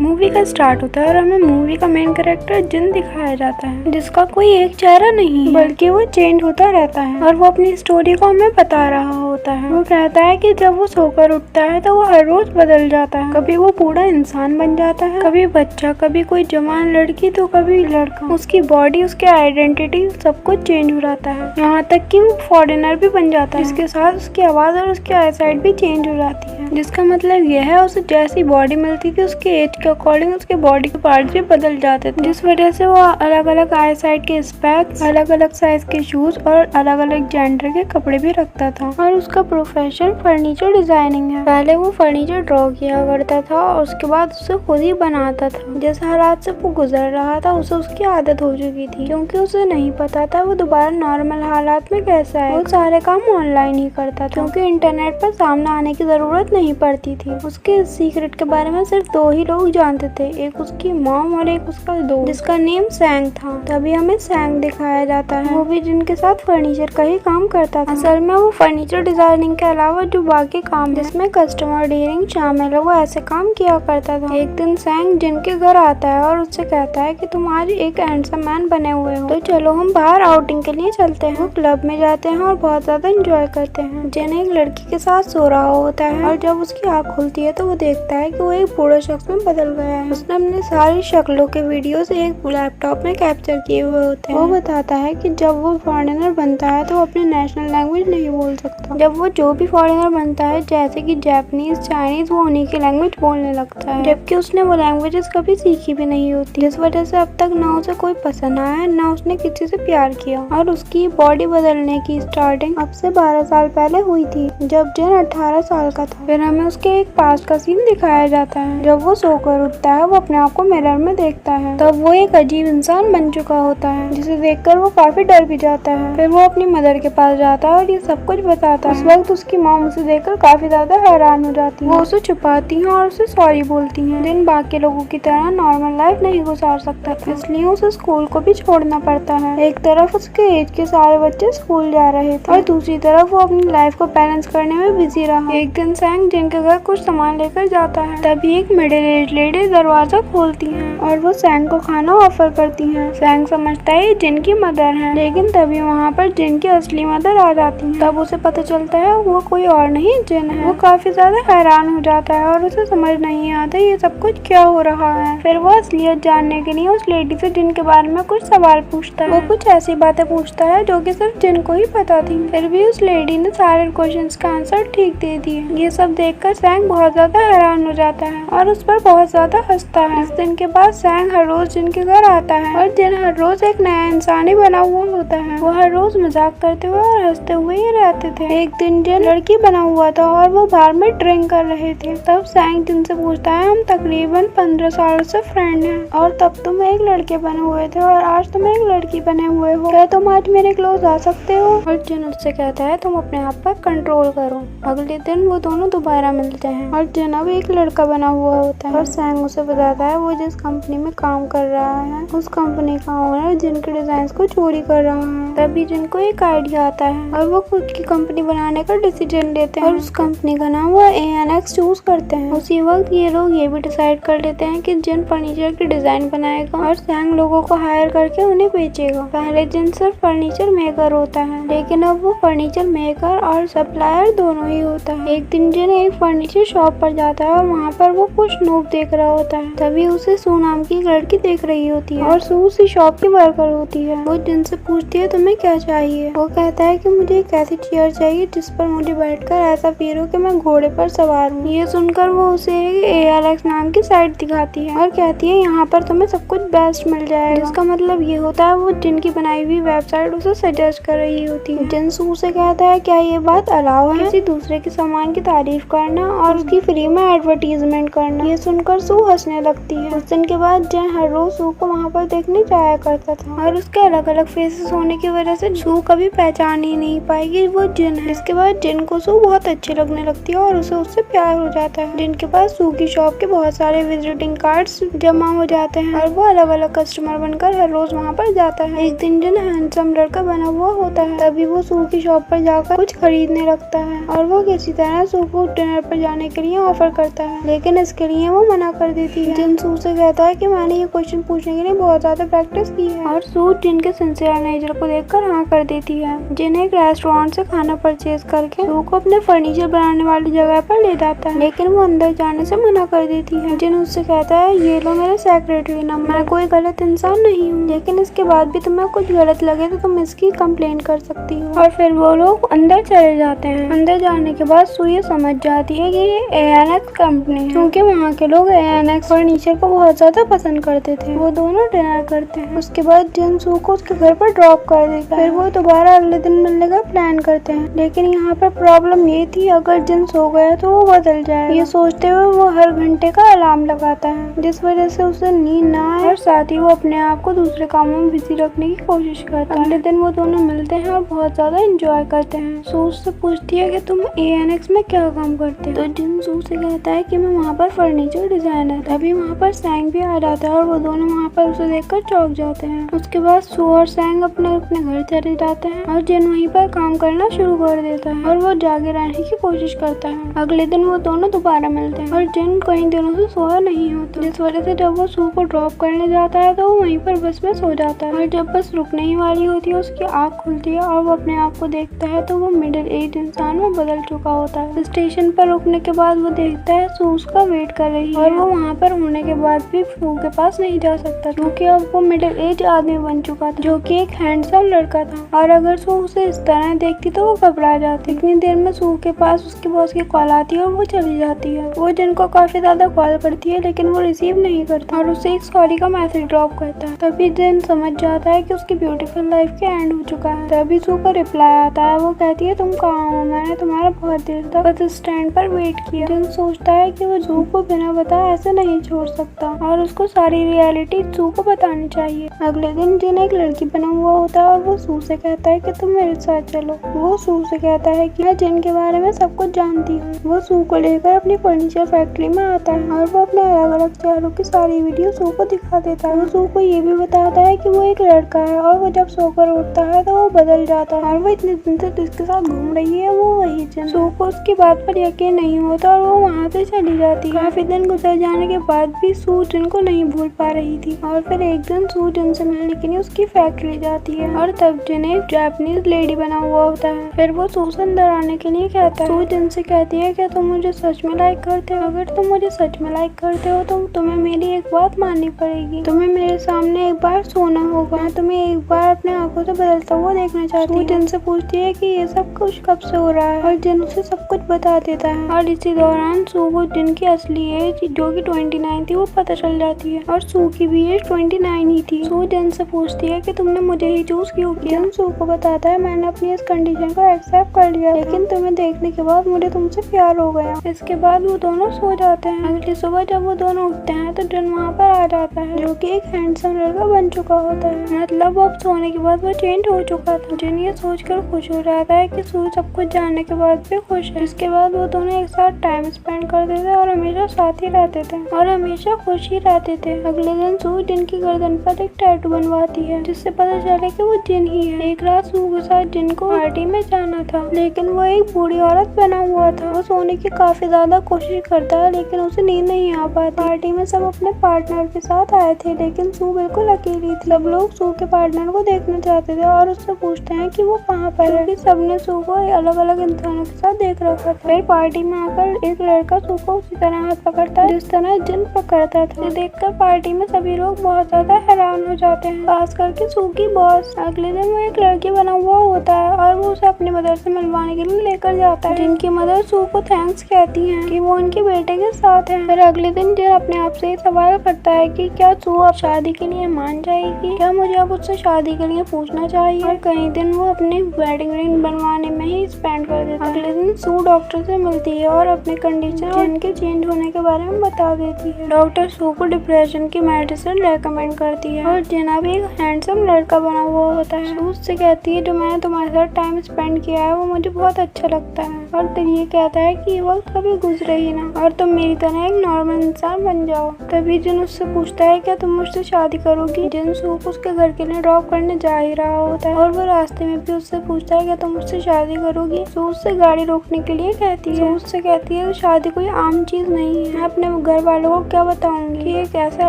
Movie का start होता है और हमें मूवी का मेन कैरेक्टर जिन दिखाया जाता है, जिसका कोई एक चेहरा नहीं बल्कि वो चेंज होता रहता है और वो अपनी स्टोरी को हमें बता रहा होता है। वो कहता है कि जब वो सोकर उठता है तो वो हर रोज बदल जाता है। कभी वो बूढ़ा इंसान बन जाता है, कभी बच्चा, कभी कोई जवान लड़की तो कभी लड़का। उसकी बॉडी, उसकी आइडेंटिटी सब कुछ चेंज हो जाता है, यहाँ तक कि वो फॉरेनर भी बन जाता है, जिसके साथ उसकी आवाज और उसकी आईसाइट भी चेंज हो जाती है। जिसका मतलब यह है उसे जैसी बॉडी मिलती थी उसके एज के अकॉर्डिंग उसके बॉडी के पार्ट्स भी बदल जाते थे, जिस वजह से वो अलग अलग आई साइड के स्पेक्स, अलग अलग साइज के शूज और अलग अलग जेंडर के कपड़े भी रखता था। और उसका प्रोफेशन फर्नीचर डिजाइनिंग है। पहले वो फर्नीचर ड्रॉ किया करता था और उसके बाद उसे खुद ही बनाता था। जिस हालात से वो गुजर रहा था उसे उसकी आदत हो चुकी थी, क्योंकि उसे नहीं पता था वो दोबारा नॉर्मल हालात में कैसा है। वो सारे काम ऑनलाइन ही करता था, क्योंकि इंटरनेट पर सामने आने की जरूरत नहीं पड़ती थी। उसके सीक्रेट के बारे में सिर्फ 2 ही लोग जानते थे, एक उसकी मॉम और एक उसका दोस्त, जिसका नेम सैंग था। तभी हमें सैंग दिखाया जाता है, वो भी जिनके साथ फर्नीचर का ही काम करता था। असल में वो फर्नीचर डिजाइनिंग के अलावा जो बाकी काम जिसमें कस्टमर डीलिंग शामिल है वो ऐसे काम किया करता था। एक दिन सैंग जिनके घर आता है और उससे कहता है कि तुम आज एक हैंडसम मैन बने हुए हो, तो चलो हम बाहर आउटिंग के लिए चलते हैं। वो क्लब में जाते हैं और बहुत ज्यादा एंजॉय करते हैं। जिन एक लड़की के साथ सो रहा होता है और जब उसकी आँख खुलती है तो वो देखता है कि वो एक बूढ़े शख्स में बदल गया है। उसने अपनी सारी शक्लों के वीडियोस एक लैपटॉप में कैप्चर किए हुए होते हैं। वो बताता है कि जब वो फॉरेनर बनता है तो वो अपनी नेशनल लैंग्वेज नहीं बोल सकता। जब वो जो भी फॉरेनर बनता है जैसे कि जापानीज, चाइनीज, वो उन्हीं की लैंग्वेज बोलने लगता है, जबकि उसने वो लैंग्वेजेस कभी सीखी भी नहीं होती। जिस वजह से अब तक ना उसे कोई पसंद आया, ना उसने किसी से प्यार किया। और उसकी बॉडी बदलने की स्टार्टिंग अब से 12 साल पहले हुई थी, जब जिन 18 साल का था। फिर हमें उसके एक पास्ट का सीन दिखाया जाता है। जब वो सोकर उठता है वो अपने आप को मिरर में देखता है, तब वो एक अजीब इंसान बन चुका होता है, जिसे देखकर वो काफी डर भी जाता है। फिर वो अपनी मदर के पास जाता है और ये सब कुछ बताता है। उस वक्त उसकी मॉम उसे देखकर काफी ज्यादा हैरान हो जाती है। वो उसे छुपाती है और उसे सॉरी बोलती है। दिन बाकी लोगों की तरह नॉर्मल लाइफ नहीं गुजार सकता था, इसलिए उसे स्कूल को भी छोड़ना पड़ता है। एक तरफ उसके एज के सारे बच्चे स्कूल जा रहे थे और दूसरी तरफ वो अपनी लाइफ को बैलेंस करने में बिजी रहा। एक दिन सैंग जिनके घर कुछ सामान लेकर जाता है, तभी एक मिडिल एज लेडी दरवाजा खोलती है और वो सैंग को खाना ऑफर करती है। सैंग समझता है जिनकी मदर है, लेकिन तभी वहाँ पर जिनकी असली मदर आ जाती है। तब उसे पता चलता है वो कोई और नहीं जिन है। वो काफी ज्यादा हैरान हो जाता है और उसे समझ नहीं आता ये सब कुछ क्या हो रहा है। फिर वो असलियत जानने के लिए उस लेडी से जिन के बारे में कुछ सवाल पूछता है। वो कुछ ऐसी बातें पूछता है जो कि सिर्फ जिन को ही पता थी। फिर भी उस लेडी ने सारे क्वेश्चंस का आंसर ठीक दे दिए। ये सब देखकर सैंग बहुत ज्यादा हैरान हो जाता है और उस पर बहुत ज्यादा हंसता है। इस दिन के बाद सैंग हर रोज जिन के घर आता है और जिन हर रोज एक नया इंसान ही बना हुआ होता है। वो हर रोज मजाक करते हुए और हंसते हुए ही रहते थे। एक दिन जिन लड़की बना हुआ था और वो बार में ड्रिंक कर रहे थे। तब सैंग जिनसे पूछता है हम तकरीबन 15 साल से फ्रेंड हैं और तब तुम एक लड़के बने हुए थे और आज तुम एक लड़की बने हुए हो, क्या तुम आज मेरे क्लोज आ सकते हो? और जिन उससे कहता है तुम अपने आप पर कंट्रोल करो। अगले दिन वो दोनों दोबारा मिलते हैं और जिन अब एक लड़का बना हुआ होता है और सैंग उसे बताता है वो जिस कंपनी में काम कर रहा है उस कंपनी का ओनर जिन के डिजाइन को चोरी कर रहा है। तभी जिन को एक आइडिया आता है और वो खुद की कंपनी बनाने का डिसीजन लेते हैं और उस कंपनी का नाम वो ANX चूज करते हैं। उसी वक्त ये लोग ये भी डिसाइड कर लेते हैं कि जिन फर्नीचर की डिजाइन बनाएगा और सैंग लोगों को हायर करके उन्हें बेचेगा। पहले जिन सिर्फ फर्नीचर मेकर होता है, लेकिन अब वो फर्नीचर मेकर और सप्लायर दोनों ही होता है। एक दिन जिन एक फर्नीचर शॉप पर जाता है और वहाँ पर वो कुछ नोट देख रहा होता है। तभी उसे सू नाम की लड़की देख रही होती है और सू उसी शॉप की वर्कर होती है। वो जिन से पूछती है तुम्हें क्या चाहिए? वो कहता है कि मुझे एक ऐसी चेयर चाहिए जिस पर मुझे बैठकर ऐसा फील हो कि मैं घोड़े पर सवार हूँ। ये सुनकर वो उसे ALX नाम की साइट दिखाती है और कहती है यहाँ पर तुम्हें सब कुछ बेस्ट मिल जाएगा। इसका मतलब ये होता है वो जिनकी बनाई हुई वेबसाइट उसे सजेस्ट कर रही होती है। जिन सू से कहता है क्या ये बात अलाउ है किसी दूसरे के सामान की तारीफ करना और उसकी फ्री में एडवर्टीजमेंट करना? ये सुनकर सू हंसने लगती है। उस दिन के बाद जिन हर रोज सू को वहाँ पर देखने जाया करता था और उसके अलग अलग फेसेस होने की वजह से सू कभी पहचान ही नहीं पाएगी वो जिन है। इसके बाद जिन को सू बहुत अच्छी लगने लगती है और उसे उससे प्यार हो जाता है। जिन के पास सू की शॉप के बहुत सारे विजिटिंग कार्ड्स जमा हो जाते हैं और वो अलग अलग कस्टमर बनकर हर रोज वहाँ पर जाता है। एक दिन जिन हैंडसम लड़का बना हुआ होता है, तभी वो सू की शॉप पर जाकर कुछ खरीदने लगता है और वो किसी तरह सू को डिनर पर जाने के लिए ऑफर करता है, लेकिन इसके लिए वो मना मना कर देती है। जिन सू से कहता है कि मैंने ये क्वेश्चन पूछने के लिए बहुत ज्यादा प्रैक्टिस की है और सू जिन के सिंसियर नेचर को देखकर हाँ कर देती है। जिन एक रेस्टोरेंट से खाना परचेज करके सू को अपने फर्नीचर बनाने वाली जगह पर ले जाता है, लेकिन वो अंदर जाने से मना कर देती है। जिन उससे कहता है ये लो मेरा सेक्रेटरी नंबर, मैं कोई गलत इंसान नहीं हूँ, लेकिन इसके बाद भी तुम्हें कुछ गलत लगे तो तुम इसकी कंप्लेन कर सकती हो। और फिर वो लोग अंदर चले जाते हैं। अंदर जाने के बाद सू ये समझ जाती है कि ये ANX कंपनी है, क्योंकि वहाँ के लोग ANX फर्नीचर को बहुत ज्यादा पसंद करते थे। वो दोनों डिनर करते हैं। उसके बाद जिन सू को उसके घर पर ड्रॉप कर देता है। फिर वो दोबारा अगले दिन मिलने का प्लान करते हैं, लेकिन यहाँ पर प्रॉब्लम ये थी अगर जिन सो गया तो वो बदल जाएगा। ये सोचते हुए वो हर घंटे का अलार्म लगाता है, जिस वजह से उसे नींद ना आए और साथ ही वो अपने आप को दूसरे कामों में बिजी रखने की कोशिश करता है। अगले दिन वो दोनों मिलते हैं और बहुत ज्यादा एंजॉय करते हैं। सू उससे पूछती है कि तुम ANX में क्या काम करते हो, तो जिन सू से कहता है कि मैं वहाँ पर फर्नीचर डिजाइनर। तभी वहाँ पर सैंग भी आ जाता है और वो दोनों वहाँ पर उसे देखकर चौंक जाते हैं। उसके बाद सू और सैंग अपने अपने घर चले जाते हैं और जिन वहीं पर काम करना शुरू कर देता है और वो जागे रहने की कोशिश करता है। अगले दिन वो दोनों दोबारा मिलते हैं और जिन कई दिनों से सोया नहीं होता, जिस वजह से जब वो सू को ड्रॉप करने जाता है तो वो वहीं पर बस में सो जाता है। और जब बस रुकने ही वाली होती है उसकी आँख खुलती है और वो अपने आप को देखता है तो वो मिडिल एज इंसान में बदल चुका होता है। स्टेशन पर रुकने के बाद वो देखता है सू उसका वेट कर रही है और वो वहाँ पर होने के बाद भी सू के पास नहीं जा सकता, क्योंकि अब वो मिडिल एज आदमी बन चुका था जो कि एक हैंडसम लड़का था। और अगर सू उसे इस तरह देखती तो वो घबरा जाती। इतनी देर में सू के पास उसके बॉस की कॉल आती है और वो चली जाती है। वो जिनको काफी ज्यादा कॉल करती है लेकिन वो रिसीव नहीं करता और उसे एक सॉरी का मैसेज ड्रॉप करता है। तभी जिन समझ जाता है कि उसकी ब्यूटीफुल लाइफ के एंड हो चुका है। तभी सू को रिप्लाई आता है। वो कहती है तुम कहाँ हो, मैंने तुम्हारा बहुत देर तक बस स्टैंड पर वेट किया। जिन सोचता है कि वो सू को बिना बताए ऐसे नहीं छोड़ सकता और उसको सारी रियलिटी सू को बतानी चाहिए। अगले दिन जिन एक लड़की बना हुआ होता है और वो सू से कहता है कि तुम मेरे साथ चलो। वो सू से कहता है कि मैं जिन के बारे में सब कुछ जानती हूँ। वो सू को लेकर अपनी फर्नीचर फैक्ट्री में आता है और वो अपने अलग अलग चेहरों की सारी वीडियो सू को दिखा देता है। वो सू को ये भी बताता है कि वो एक लड़का है और वो जब सोकर उठता है तो वो बदल जाता है और वो इतने दिन से जिसके साथ घूम रही है वो वही जिन। सू को उसकी बात पर यकीन नहीं होता और वो वहाँ से चली जाती है। काफी दिन गुजर जाने के बाद भी सू जिन को नहीं भूल पा रही थी और फिर एक दिन सू जिन से मिलने के लिए उसकी फैक्ट्री जाती है और तब जिन एक जापानीज लेडी बना हुआ होता है। फिर वो सू से अंदर आने के लिए कहता है। सू जिन से कहती है क्या तुम मुझे सच में लाइक करते हो? अगर तुम मुझे सच में लाइक करते हो तो तुम्हें मेरी एक बात माननी पड़ेगी। तुम्हें मेरे सामने एक बार सोना होगा। मैं तुम्हें एक बार अपने आंखों से बदलता हुआ देखना चाहती हूँ। जिन से पूछती है कि ये सब कुछ कब से हो रहा है और जिन उसे सब कुछ बता देता है। और इसी दौरान सू को जिन की असली एज जो कि 29 थी वो पता चल जाती है और सू की भी एज 29 ही थी। सू जिन से पूछती है कि तुमने मुझे ही चूज क्यों किया? जिन सू को बताता है मैंने अपनी इस कंडीशन को एक्सेप्ट कर लिया, लेकिन तुम्हें देखने के बाद मुझे तुमसे प्यार हो गया। इसके बाद वो दोनों सो जाते हैं। अगली सुबह जब वो दोनों उठते हैं तो जिन वहाँ पर आ जाता है जो कि एक हैंडसम लड़का बन चुका होता है। मतलब अब सोने के बाद वो चेंज हो चुका था। जिन ये सोचकर खुश हो जाता है कि सू सब कुछ जानने के बाद भी खुश है। इसके बाद वो दोनों एक साथ टाइम स्पेंड करते थे और हमेशा साथ ही रहते थे और हमेशा खुश ही रहते थे। अगले दिन सू जिन की गर्दन पर एक टैटू बनवाती है जिससे पता चले कि वो जिन ही है। एक रात सू के साथ जिन को पार्टी में जाना था, लेकिन वो एक बूढ़ी औरत बना हुआ था। वो सोने की काफी ज्यादा कोशिश करता है लेकिन उसे नींद नहीं आ पाती। पार्टी में सब अपने पार्टनर के साथ आए थे लेकिन सू बिल्कुल अकेली थी। सब लोग सू के पार्टनर को देखना चाहते थे और उससे पूछते हैं कि वो कहाँ पर है। सबने सू को अलग अलग इंसानों के साथ देख रखा था। फिर पार्टी में आकर एक लड़का सू को उसी तरह हाथ पकड़ता है जिस तरह जिन पकड़ता था। देखकर पार्टी में सभी लोग बहुत ज्यादा हैरान हो जाते हैं, खास करके सू की बॉस। अगले दिन वो एक लड़की बना हुआ होता है और वो उसे अपनी मदर से मिलवाने के लिए लेकर जाता है। जिनकी मदर सू को थैंक्स कहती है कि वो उनके बेटे के साथ है। फिर अगले दिन जिन अपने आप से सवाल करता है कि क्या सू अब शादी के लिए मान जाएगी, क्या मुझे अब उससे शादी के लिए पूछना चाहिए। और कई दिन वो अपने वेडिंग रिंग बनवाने में ही स्पेंड कर देता है। अगले दिन सू डॉक्टर से मिलती है और अपने कंडीशन और इनके चेंज होने के बारे में बता देती है। डॉक्टर सू को डिप्रेशन की मेडिसिन रेकमेंड करती है और जिन अब एक हैंडसम लड़का बना हुआ होता है। सू उससे कहती है जो मैंने तुम्हारे साथ टाइम स्पेंड किया है वो मुझे बहुत अच्छा लगता है और फिर ये कहता है कि ये वक्त कभी गुजरे ही ना और तुम मेरी तरह एक नॉर्मल इंसान बन जाओ। तभी जिन उससे पूछता है क्या तुम मुझसे शादी करोगी। जिन सू को उसके घर के लिए ड्रॉप करने जा ही रहा होता है और वो रास्ते में भी उससे पूछता है क्या तुम मुझसे शादी करोगी। सू उससे गाड़ी रोकने के लिए कहती है। सू उससे कहती है शादी कोई आम चीज नहीं है, मैं अपने घर वालों को क्या बताऊंगी कि एक ऐसा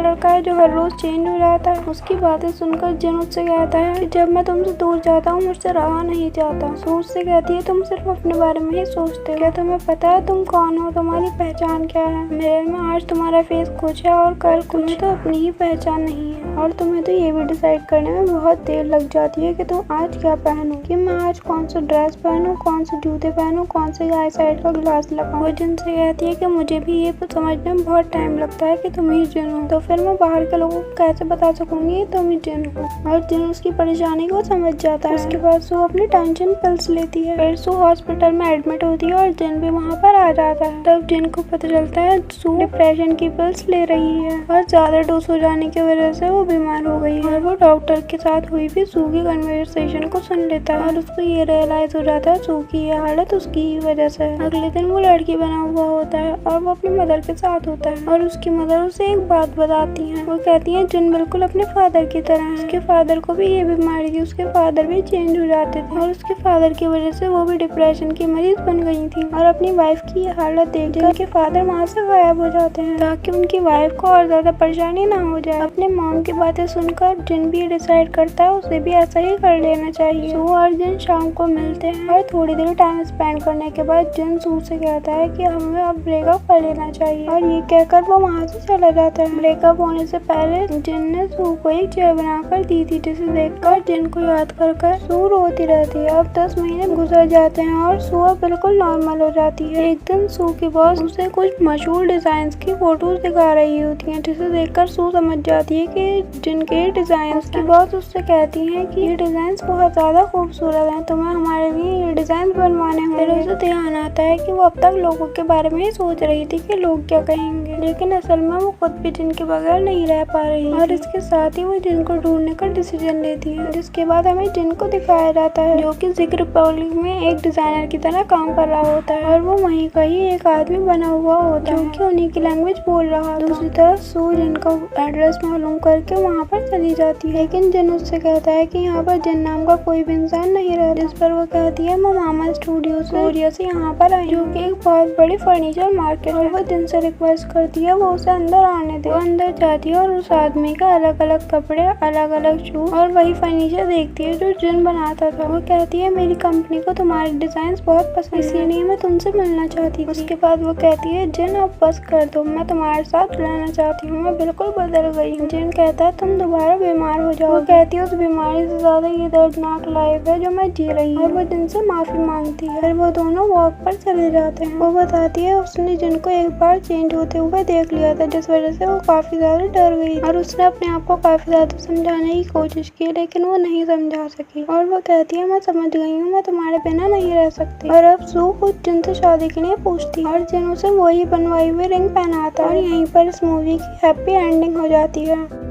लड़का है जो हर रोज चेंज हो जाता है। उसकी बातें सुनकर जिन उससे कहता है कि जब मैं तुमसे दूर जाता हूँ मुझसे रहा नहीं जाता। सू उससे कहती है तुम सिर्फ अपने बारे में ही सोचते हो, क्या तुम्हें पता है तुम कौन हो, तुम्हारी पहचान क्या है। मिरर में आज तुम्हारा फेस कुछ है और कल कुछ, तो अपनी ही पहचान नहीं है और तुम्हें तो ये भी डिसाइड करने में बहुत देर लग जाती है कि तुम आज क्या पहनो, कि मैं आज कौन सा ड्रेस पहनूं, कौन से जूते पहनूं, कौन से आई साइड का ग्लास लगाऊं। वो जिन से कहती है कि मुझे भी ये समझने में बहुत टाइम लगता है कि तुम ही जिन हो, तो फिर मैं बाहर के लोगों को कैसे बता सकूंगी तुम ही जिन हो। और जिन उसकी परेशानी को समझ जाता है। उसके बाद सू अपनी टेंशन पिल्स लेती है। फिर सू हॉस्पिटल में एडमिट होती है और जिन भी वहाँ पर आ जाता है। तब जिन को पता चलता है सू डिप्रेशन की पिल्स ले रही है और ज्यादा डोज हो जाने की वजह से वो बीमार हो गई है। और वो डॉक्टर के साथ हुई भी सू की कन्वर्सेशन को सुन लेता है और उसको ये रियलाइज हो जाता है सू की ये हालत उसकी ही वजह से है। अगले दिन वो लड़की बना हुआ होता है और वो अपनी मदर के साथ होता है और उसकी मदर उसे एक बात बताती है। वो कहती है जिन बिल्कुल अपने फादर की तरह है। उसके फादर को भी ये बीमारी थी, उसके फादर भी चेंज हो जाते थे और उसके फादर की वजह से वो भी डिप्रेशन की मरीज बन गई थी। और अपनी वाइफ की ये हालत देखकर उनके फादर वहाँ से गायब हो जाते हैं ताकि उनकी वाइफ को और ज्यादा परेशानी ना हो जाए। अपने मॉम की बातें सुनकर जिन भी डिसाइड करता है उसे भी ऐसा ही कर लेना चाहिए। सू और जिन शाम को मिलते हैं और थोड़ी देर टाइम स्पेंड करने के बाद जिन सू से कहता है कि हमें अब ब्रेकअप कर लेना चाहिए और ये कहकर वो वहाँ से चला जाता है। ब्रेकअप होने से पहले जिन ने सू को एक चेयर बनाकर दी थी जिसे देखकर जिन को याद कर सू रोती रहती है। अब 10 महीने गुजर जाते हैं और सू अब बिल्कुल नॉर्मल हो जाती है। एक दिन सू की बॉस उसे कुछ मशहूर डिजाइन की फोटोज दिखा रही होती है जिसे देखकर सू समझ जाती है कि जिनके डिजाइन की बॉस उससे कहती है कि ये डिजाइन बहुत ज्यादा खूबसूरत हैं, तुम्हें हमारे लिए ये डिजाइन बनवाने होंगे। फिर उसे ध्यान आता है कि वो अब तक लोगों के बारे में ही सोच रही थी कि लोग क्या कहेंगे, लेकिन असल में वो खुद भी जिन के बगैर नहीं रह पा रही और इसके साथ ही वो जिन को ढूंढने का डिसीजन लेती है। जिसके बाद हमें जिन को दिखाया जाता है जो कि ज़िक रिपब्लिक में एक डिजाइनर की तरह काम कर रहा होता है और वो वहीं का ही एक आदमी बना हुआ होता है जो कि उन्हीं की लैंग्वेज बोल रहा था। दूसरी तरफ सू जिन का एड्रेस मालूम करके वहाँ पर चली जाती है, लेकिन जिन उससे कहता है कि यहाँ पर जिन नाम का कोई भी इंसान नहीं रहता। जिस पर वो कहती है मैं मामा स्टूडियो से यहाँ पर आई, जो कि एक बहुत बड़ी फर्नीचर मार्केट है। वो जिन से रिक्वेस्ट करती है वो उसे अंदर आने दे। वो अंदर जाती है और उस आदमी का अलग अलग कपड़े, अलग अलग शूज और वही फर्नीचर देखती है जो जिन बनाता था। वो कहती है मेरी कंपनी को तुम्हारे डिजाइन बहुत पसंद, इसीलिए मैं तुमसे मिलना चाहती हूँ। उसके बाद वो कहती है जिन अब बस कर दो, मैं तुम्हारे साथ रहना चाहती हूँ, मैं बिल्कुल बदल गई हूँ। जिन कहता है तुम दोबारा बीमार हो जाओ। वो कहती है उस बीमारी से ज्यादा ये दर्दनाक लाइफ है जो मैं जी रही हूँ और वो जिन से माफी मांगती है। फिर वो दोनों वॉक पर चले जाते हैं। वो बताती है उसने जिन को एक बार चेंज होते हुए देख लिया था जिस वजह से वो काफी ज्यादा डर गई और उसने अपने आप को काफी ज्यादा समझाने की कोशिश की लेकिन वो नहीं समझा सकी। और वो कहती है मैं समझ गई हूँ, मैं तुम्हारे बिना नहीं रह सकती। और अब सू खुद जिन से शादी के लिए पूछती है और जिन उसे वही बनवाई हुई रिंग पहनाता है और यहीं पर इस मूवी की हैप्पी एंडिंग हो जाती है।